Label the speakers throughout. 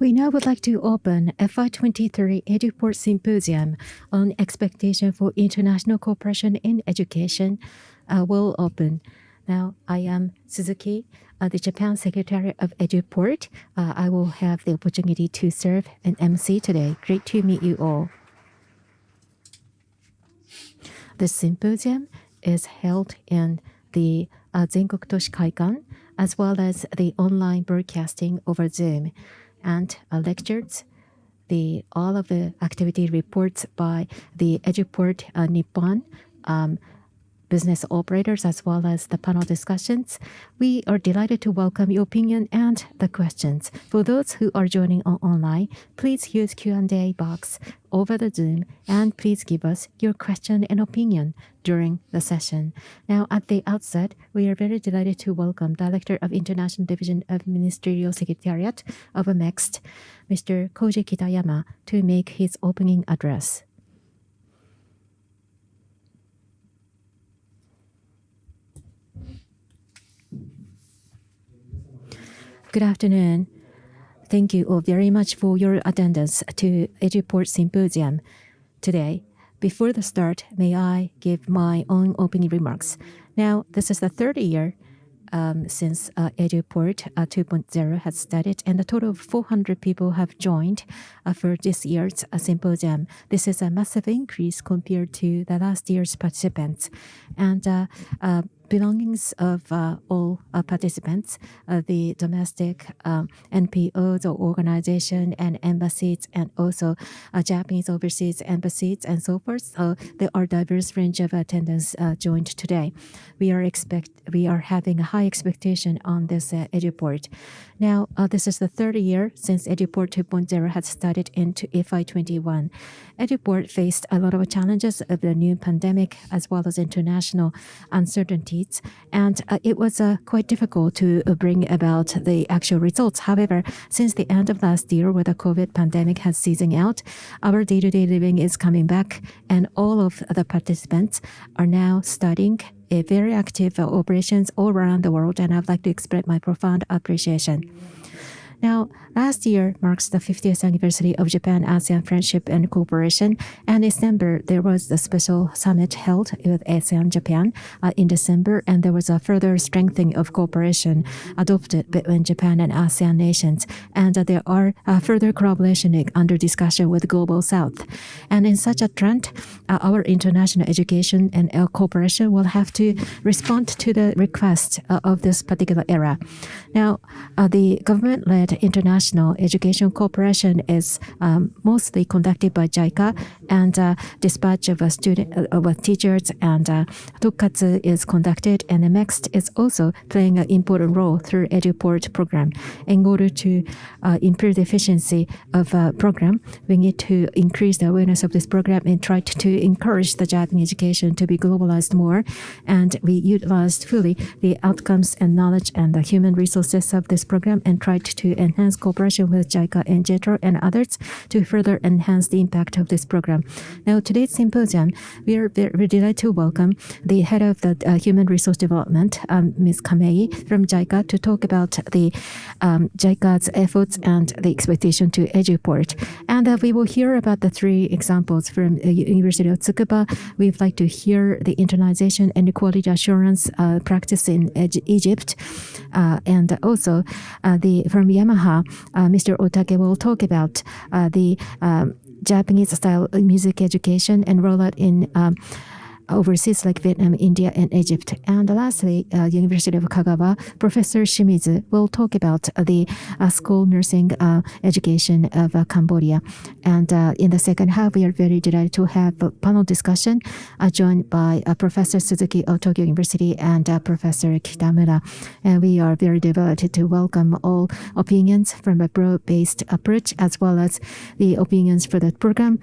Speaker 1: We now would like to open FY23 EduPort Symposium on Expectation for International Cooperation in Education will open. Now, I am Suzuki, the Japan Secretary of EduPort. I will have the opportunity to serve an MC today. Great to meet you all. This symposium is held in the Zenkoku Toshi Kaikan, as well as the online broadcasting over Zoom, and lectures. All of the activity reports by the EduPort Nippon business operators, as well as the panel discussions. We are delighted to welcome your opinion and the questions. For those who are joining online, please use Q&A box over the Zoom, and please give us your question and opinion during the session. Now, at the outset, we are very delighted to welcome Director of International Division of Ministerial Secretariat of MEXT, Mr. Koji Kitayama, to make his opening address. Good afternoon. Thank you all very much for your attendance to EduPort Symposium today. Before the start, may I give my own opening remarks. Now, this is the third year since EduPort 2.0 has started, and a total of 400 people have joined for this year's symposium. This is a massive increase compared to the last year's participants. And belongings of all participants, the domestic NPOs or organization and embassies, and also Japanese overseas embassies and so forth. So there are diverse range of attendance joined today. We are having a high expectation on this EduPort. Now, this is the third year since EduPort 2.0 had started into FY21. EduPort faced a lot of challenges of the new pandemic as well as international uncertainties, and it was quite difficult to bring about the actual results. However, since the end of last year, where the COVID pandemic has ceasing out, our day-to-day living is coming back, and all of the participants are now starting a very active operations all around the world, and I'd like to express my profound appreciation. Now, last year marks the 50th anniversary of Japan-ASEAN Friendship and Cooperation, and in December there was a special summit held with ASEAN-Japan in December, and there was a further strengthening of cooperation adopted between Japan and ASEAN nations, and there are further collaboration under discussion with Global South. And in such a trend, our international education and cooperation will have to respond to the request of this particular era. Now, the government-led international education cooperation is mostly conducted by JICA, and dispatch of teachers and tokkatsu is conducted, and the MEXT is also playing an important role through EduPort program. In order to improve the efficiency of a program, we need to increase the awareness of this program and try to encourage the Japanese education to be globalized more, and we utilized fully the outcomes and knowledge and the human resources of this program, and tried to enhance cooperation with JICA and JETRO and others to further enhance the impact of this program. Now, today's symposium, we are very delighted to welcome the head of the Human Resource Development, Ms. Kamei from JICA, to talk about the JICA's efforts and the expectation to EduPort. And we will hear about the three examples from University of Tsukuba. We'd like to hear the internalization and quality assurance practice in Egypt, and also from Yamaha, Mr. Otake will talk about the Japanese-style music education and rollout in overseas like Vietnam, India, and Egypt. And lastly, University of Kagawa, Professor Shimizu will talk about the school nursing education of Cambodia. And in the second half, we are very delighted to have a panel discussion joined by Professor Suzuki of Tokyo University and Professor Kitamura. And we are very delighted to welcome all opinions from a broad-based approach, as well as the opinions for the program,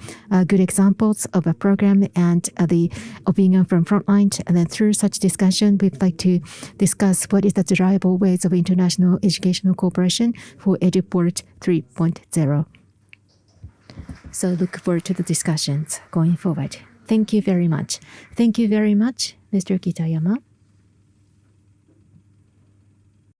Speaker 1: good examples of a program, and the opinion from frontline. And then through such discussion, we'd like to discuss what is the desirable ways of international educational cooperation for EduPort 3.0. So look forward to the discussions going forward. Thank you very much. Thank you very much, Mr. Kitayama.